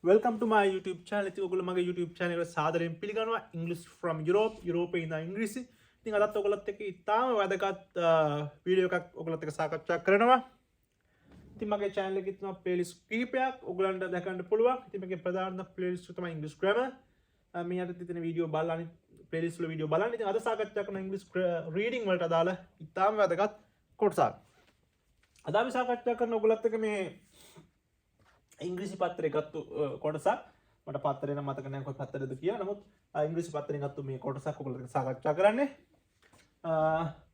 Welcome to my YouTube channel. ඉතින් ඔයගොල්ලෝ මගේ YouTube channel එකට සාදරයෙන් පිළිගන්නවා. English from Europe. යුරෝපයේ ඉඳන් ඉංග්‍රීසි. ඉතින් අදත් ඔයගොල්ලොත් එක්ක ඉතාම වැදගත් වීඩියෝ එකක් ඔයගොල්ලොත් එක්ක සාකච්ඡා කරනවා. ඉතින් මගේ channel එකේ තියෙනවා playlist කිහිපයක් ඔයගොල්ලන්ට දැකන්න පුළුවන්. ඉතින් මේකේ ප්‍රධාන playlist එක තමයි English grammar. මේ යටතේ තියෙන වීඩියෝ බලන්න playlist වල වීඩියෝ බලන්න. ඉතින් අද සාකච්ඡා කරන English reading වලට අදාළ ඉතාම වැදගත් කොටසක්. අද අපි සාකච්ඡා කරන ඔයගොල්ලොත් එක්ක මේ ඉංග්‍රීසි පත්තරේ ගත්තු කොටසක් මට පත්තරේ නම් මතක නැහැ කොයි පත්තරේද කියලා. නමුත් ඉංග්‍රීසි පත්තරෙන් ගත්තු මේ කොටසක් ඔයගොල්ලෝ එක්ක සාකච්ඡා කරන්නේ.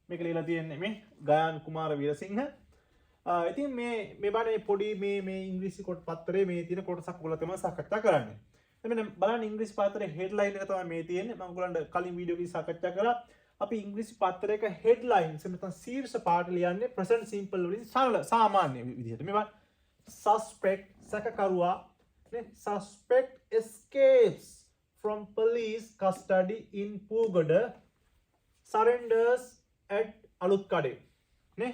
මේක ලියලා තියෙන්නේ මේ ගයාන් කුමාර වීරසිංහ. ඉතින් මේ බානේ පොඩි මේ ඉංග්‍රීසි කොට පත්තරේ මේ තියෙන කොටසක් ඔයගොල්ලෝ තමයි සාකච්ඡා කරන්නේ. එතන බලන්න ඉංග්‍රීසි පත්තරේ හෙඩ්ලයින් එක තමයි මේ තියෙන්නේ. මම ඔයගොල්ලන්ට කලින් වීඩියෝ එකේ සාකච්ඡා කරා. අපි ඉංග්‍රීසි පත්තරයක හෙඩ්ලයින්ස් නැත්නම් සීර්ෂ පාඨ ලියන්නේ ප්‍රසන්ට් සිම්පල් වලින් සරල සාමාන්‍ය විදිහට. මේවා suspect සැකකරුවා නේ suspect escapes from police custody in Pugada surrenders at Alutkade නේ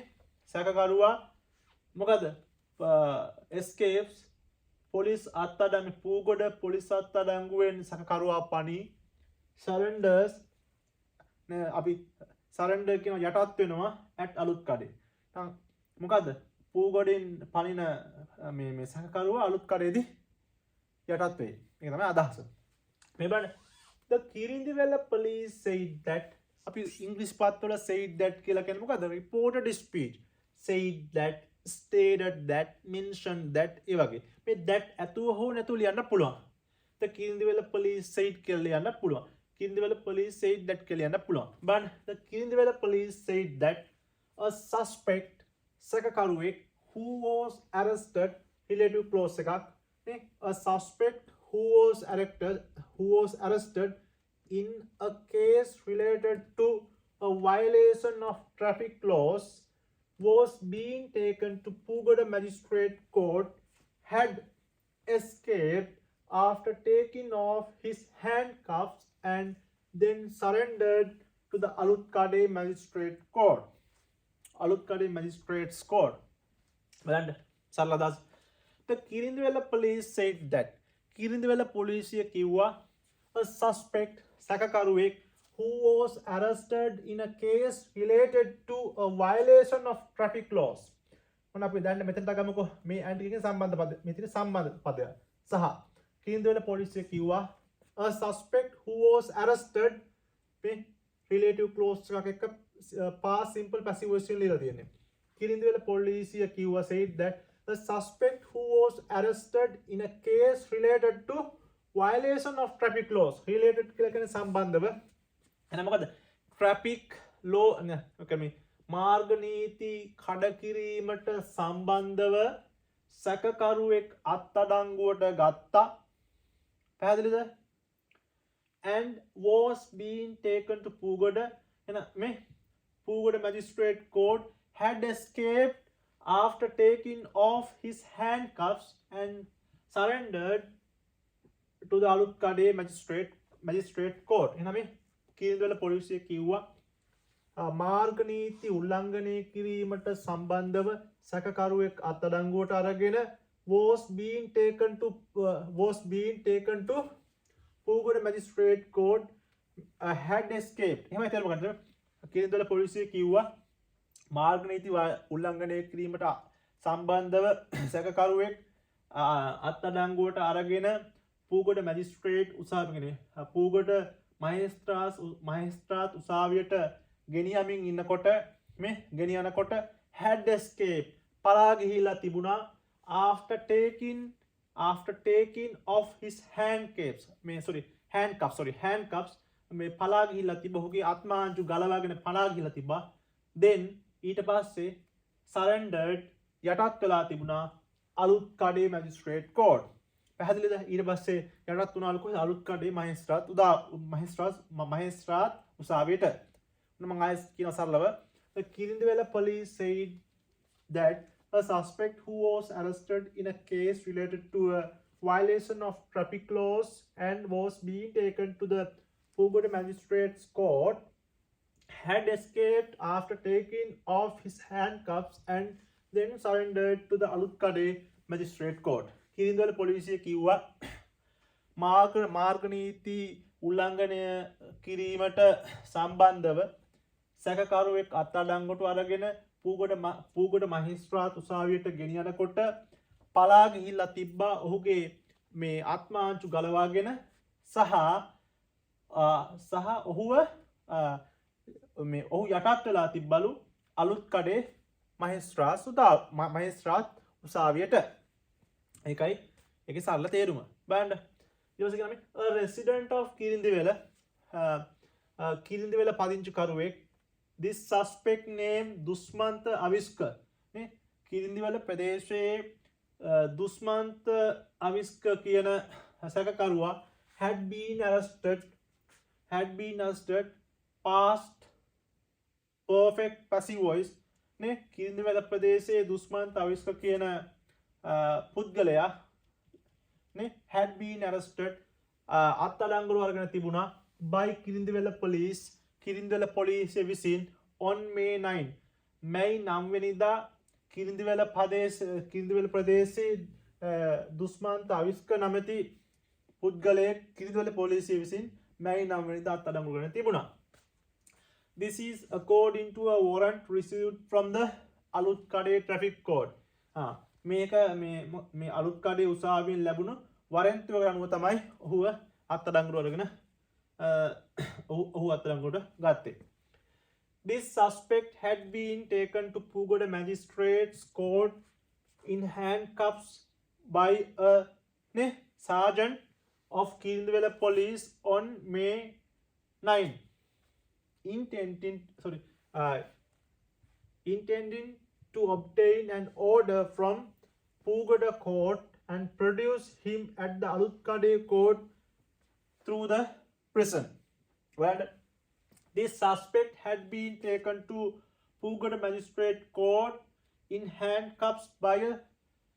සැකකරුවා මොකද escapes police අත්අඩංගු Pugada police අත්අඩංගුවෙන් සැකකරුවා පණි surrenders නේ අපි surrender කියන යටත් වෙනවා at Alutkade මොකද පූගොඩින් පනින මේ සහකරුවා අලුත්කඩේදී යටත් වෙයි. ඒක තමයි අදහස. මේ බලන්න the Kirindivella police said that අපි ඉංග්‍රීසි පත්වල said that කියලා කියන්නේ මොකද? reported speech said that stated that mentioned that ඒ වගේ. මේ that ඇතුව හෝ නැතුව ලියන්න පුළුවන්. the Kirindivella police said කියලා ලියන්න පුළුවන්. Kirindivella police said that කියලා ලියන්න පුළුවන්. බලන්න the Kirindivella police said that a suspect සැකකරුවෙක් who was arrested relative clause එකක් නේ a suspect who was arrested in a case related to a violation of traffic laws was being taken to Pugada Magistrate Court had escaped after taking off his handcuffs and then surrendered to the Alutkade Magistrate Court. Alutkade Magistrates Court. බලන්න සරල අදහස. The Kirindivella police said that Kirindivella පොලිසිය කිව්වා a suspect සැකකරුවෙක් who was arrested in a case related to a violation of traffic laws. මොන අපි දැන් මෙතනට ගමුකෝ මේ ඇන්ටිකේ සම්බන්ධ පද මෙතන සම්බන්ධ පදය සහ Kirindivella පොලිසිය කිව්වා a suspect who was arrested මේ relative clause එකක් එක්ක past simple passive voice එක ලියලා තියෙන්නේ. Kirindivella police කිව්වා said that the suspect who was arrested in a case related to violation of traffic laws related කියලා කියන්නේ සම්බන්ධව එන මොකද traffic law නේ මාර්ග නීති කඩ කිරීමට සම්බන්ධව සැකකරුවෙක් අත්අඩංගුවට ගත්තා පැහැදිලිද and was being taken to Pugada එන මේ Pugada Magistrate Court had escaped after taking off his handcuffs and surrendered to the Alutkade Magistrate Court. එනම Kirindivella පොලිසිය කිව්වා මාර්ග නීති උල්ලංඝනය කිරීමට සම්බන්ධව සැකකරුවෙක් අත්අඩංගුවට අරගෙන was being taken to Pugada Magistrate Court had escaped. එහෙමයි තේරුම් ගන්න. Kirindivella පොලිසිය කිව්වා මාර්ග නීති උල්ලංඝනය කිරීමට සම්බන්ධව සැකකරුවෙක් අත්අඩංගුවට අරගෙන පූගොඩ මැජිස්ට්‍රේට් උසාවියනේ පූගොඩ මහේස්ත්‍රාත් උසාවියට ගෙනියමින් ඉන්නකොට මේ ගෙනියනකොට had escaped පලා ගිහිලා තිබුණා after taking off his handcuffs මේ පලා ගිහිලා තිබ ඔහුගේ ආත්මාංශු ගලවාගෙන පලා ගිහිලා තිබ්බා then ඊට පස්සේ surrendered යටත් වෙලා තිබුණා අලුත්කඩේ මැජිස්ට්‍රේට් කෝට් පැහැදිලිද ඊට පස්සේ යටත් වුණාලු කොහෙද අලුත්කඩේ මහේස්ත්‍රාත් උසාවියට මම ආයෙත් කියන සරලව the Kirindivella police said that a suspect who was arrested in a case related to a violation of traffic laws and was being taken to the Pugada Magistrates Court had escaped after taking off his handcuffs and then surrendered to the Alutkade Magistrate Court. කිරින්දවල පොලිසිය කිව්වා මාර්ග නීති උල්ලංඝනය කිරීමට සම්බන්ධව සැකකරුවෙක් අත්අඩංගුවට අරගෙන පූගොඩ මහිස්ත්‍රාත් උසාවියට ගෙනියනකොට පලා ගිහිල්ලා තිබ්බා ඔහුගේ මේ ආත්මාංචු ගලවාගෙන සහ ඔහුව ඔහු යටත් වෙලා තිබ්බලු අලුත් කඩේ මහිස්ත්‍රාත් උසාවියට. ඒකයි එක සරල තේරුම බෑන්ඩ යෝසිකම රෙසිඩන්ට් of කිරින්දිවෙල පදිංචිකරුවෙක් this suspect name Dushmantha Aviska Kirindiwela ප්‍රදේශයේ දුස්මන්ත අවිස්ක කියන සැකකරුවා had been arrested past perfect passive voice කිරින්දිවල ප්‍රදේශයේ දුස්මන්ත අවිස්ක කියන පුද්ගලයා had been arrested අත්අඩංගුවට අරගෙන තිබුණා by කිරින්දිවල පොලිසිය විසින් on May 9 මැයි 9 වෙනිදා කිරින්දිවල ප්‍රදේශයේ දුස්මන්ත අවිස්ක නමැති පුද්ගලයෙක් කිරින්දිවල පොලිසිය විසින් මැයි 9 වෙනිදා අත්අඩංගුවට ගෙන තිබුණා. This is according to a warrant received from the Aluthkade traffic code. මේක මේ අලුත්කඩේ උසාවියෙන් ලැබුණු වරෙන්තුවක අනුව තමයි ඔහු අත්අඩංගුවට ගත්තේ. This suspect had been taken to Pugoda Magistrates Court in handcuffs by a sergeant of Kirindwela Police on May 9, intending to obtain an order from Pugoda Court and produce him at the Alutkade Court through the prison. Well, this suspect had been taken to Pugoda Magistrate Court in handcuffs by a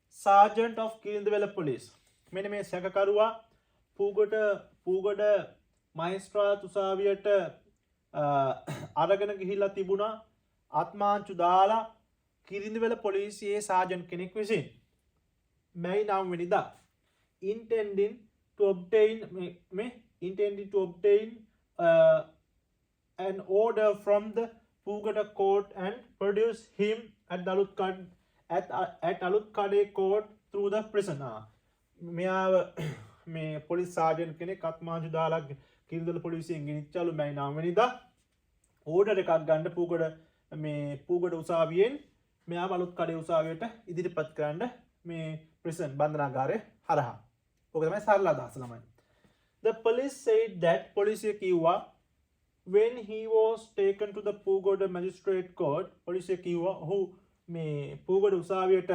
sergeant of Kirindwela Police. මෙන්න මේ සැකකරුවා පූගොඩ මහිස්ත්‍රාත් උසාවියට අරගෙන ගිහිල්ලා තිබුණා ආත්මාංචු දාලා කිරින්දිවල පොලිසියේ සාජන් කෙනෙක් විසින් මැයි 9 වෙනිදා intending to obtain an order from the Pugoda court and produce him at Alutkade court through the prison. මෙයාව මේ පොලිස් සාජන් කෙනෙක් ආත්මාංචු දාලා කිරින්දිවල පොලිසියෙන් ගෙනිච්චලු මැයි 9 වෙනිදා ඕඩර් එකක් ගන්න පූගොඩ උසාවියෙන් මෙයාව අලුත්කඩේ උසාවියට ඉදිරිපත් කරන්න මේ ප්‍රිසන් බන්ධනාගාරය හරහා. ඕක තමයි සරල අදහස ළමයි. The police said that පොලිසිය කිව්වා when he was taken to the Pugoda Magistrate Court පොලිසිය කිව්වා ඔහු මේ Pugoda උසාවියට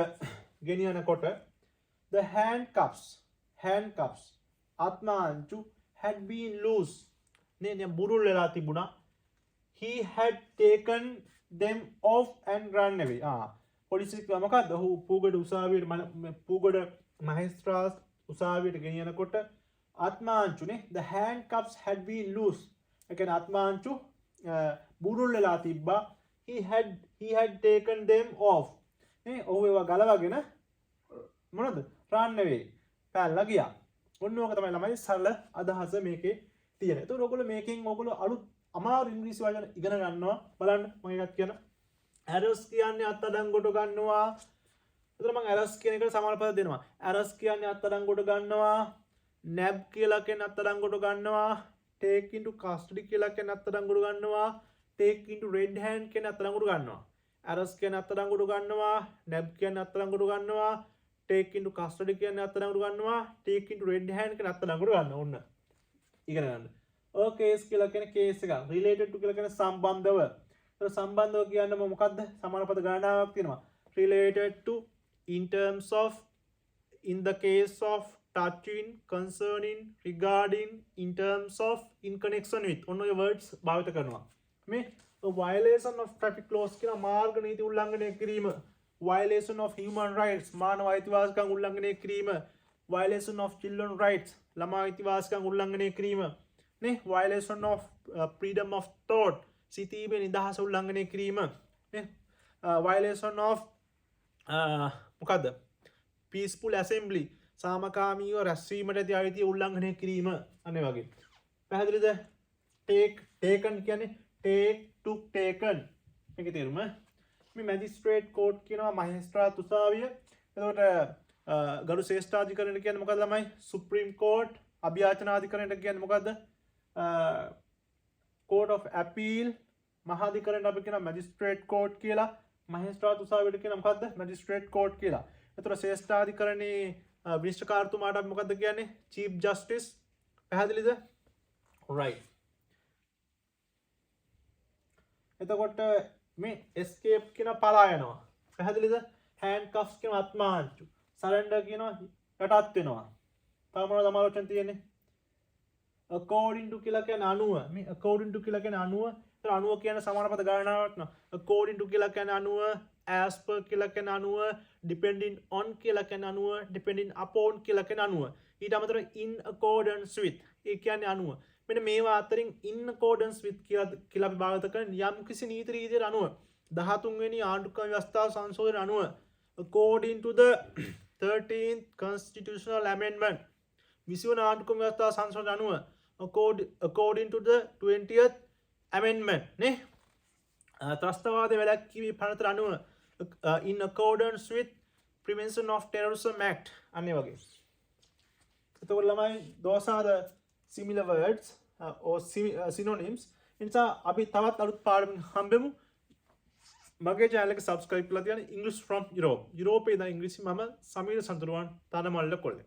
ගෙනියනකොට the handcuffs ආත්මාංචු had been loose බුරුල් වෙලා තිබුණා. He had taken them off and run away. පොලිසිය කිව්වා මොකද්ද? ඔහු Pugoda මහේස්ත්‍රාත් උසාවියට ගෙනියනකොට ආත්මාංචුනේ the handcuffs had been loose. ඒ කියන්නේ ආත්මාංචු බුරුල් වෙලා තිබ්බා. He had taken them off. ඔහු ඒවා ගලවගෙන මොනවද? run away. පැනලා ගියා. ඔන්න ඕක තමයි ළමයි සරල අදහස මේකේ තියෙන. ඒතකොට ඔයගොල්ලෝ මේකෙන් ඔයගොල්ලෝ අලුත් අමාරු ඉංග්‍රීසි වචන ඉගෙන ගන්නවා. බලන්න මම එකක් කියන arrest කියන්නේ අත්අඩංගුවට ගන්නවා. එතකොට මම arrest කියන එකට සමාන පද දෙනවා. arrest කියන්නේ අත්අඩංගුවට ගන්නවා. nab කියලා කියන්නේ අත්අඩංගුවට ගන්නවා. take into custody කියලා කියන්නේ අත්අඩංගුවට ගන්නවා. take into red hand කියන්නේ අත්අඩංගුවට ගන්නවා. arrest කියන්නේ අත්අඩංගුවට ගන්නවා. nab කියන්නේ අත්අඩංගුවට ගන්නවා. take into custody කියන්නේ අත්අඩංගුවට ගන්නවා. take into red hand කියන්නේ අත්අඩංගුවට ගන්නවා. ඔන්න ඉගෙන ගන්න. case කියලා කියන්නේ case එක. related to කියලා කියන්නේ සම්බන්ධව. ඒක සම්බන්ධව කියන්නේ මොකක්ද? සමාන පද ගණනාවක් තියෙනවා. related to in terms of in the case of touching concerning regarding in terms of in connection with ඔන්න ඔය words භාවිත කරනවා. මේ violation of traffic laws කියන මාර්ග නීති උල්ලංඝනය කිරීම, violation of human rights මානව අයිතිවාසිකම් උල්ලංඝනය කිරීම, violation of children rights ළමා අයිතිවාසිකම් උල්ලංඝනය කිරීම, නේ violation of freedom of thought සිතීමේ නිදහස උල්ලංඝනය කිරීම, නේ violation of මොකද්ද peaceful assembly සාමකාමීව රැස්වීමට ඇති අයිතිය උල්ලංඝනය කිරීම අන්න ඒ වගේ. පැහැදිලිද? taken කියන්නේ take took taken මේකේ තේරුම. මේ මැජිස්ට්‍රේට් කෝට් කියනවා මහේස්ත්‍රාත් උසාවිය. එතකොට ගරු ශ්‍රේෂ්ඨාධිකරණයට කියන්නේ මොකක්ද ළමයි? Supreme coat. අභියාචනාධිකරණයට කියන්නේ මොකද්ද? court of appeal. මහාධිකරණයට අපි කියනවා මැජිස්ට්‍රේට් කෝට් කියලා. මහේස්ත්‍රාත් උසාවියට කියනවා මොකද්ද? මැජිස්ට්‍රේට් කෝට් කියලා. එතකොට ශ්‍රේෂ්ඨාධිකරණයේ විනිශ්චයකාරතුමාට අපි මොකද්ද කියන්නේ? Chief justice. පැහැදිලිද? right. එතකොට මේ escape කියන පලා යනවා. පැහැදිලිද? handcuffs කියන අත්මාංචු. surrender කියනවා යටත් වෙනවා. තව මොනවද අමාරුවෙන් තියෙන්නේ? according to කියලා කියන්නේ අනුව. මේ according to කියලා කියන්නේ අනුව. ඒතර අනුව කියන සමානපද ගණනාවක් න ะ. according to කියලා කියන්නේ අනුව, as per කියලා කියන්නේ අනුව, depending on කියලා කියන්නේ අනුව, depending upon කියලා කියන්නේ අනුව. ඊට අමතරව in accordance with ඒ කියන්නේ අනුව. මෙන්න මේවා අතරින් in accordance with කියලා අපි භාවිත කරන යම් කිසි නීති රීතියට අනුව 13 වෙනි ආණ්ඩුක්‍රම ව්‍යවස්ථාව සංශෝධනය අනුව according to the 13th constitutional amendment 20 වන ආණ්ඩුක්‍රම ව්‍යවස්ථාව සංශෝධනය අනුව according to the 20th amendment නේ ත්‍රස්තවාදයේ වැළැක්වීමේ පනතට අනුව in accordance with prevention of terrorism act අනේ වගේ. එතකොට ළමයි those are the similar words or synonyms. එනිසා අපි තවත් අලුත් පාඩමකින් හම්බෙමු. මගේ channel එක subscribe කරලා තියන්න. English from Europe. යුරෝපයේ ඉඳන් ඉංග්‍රීසි මම සමීර සඳරුවන් තනමල්ල කොල්ලේ.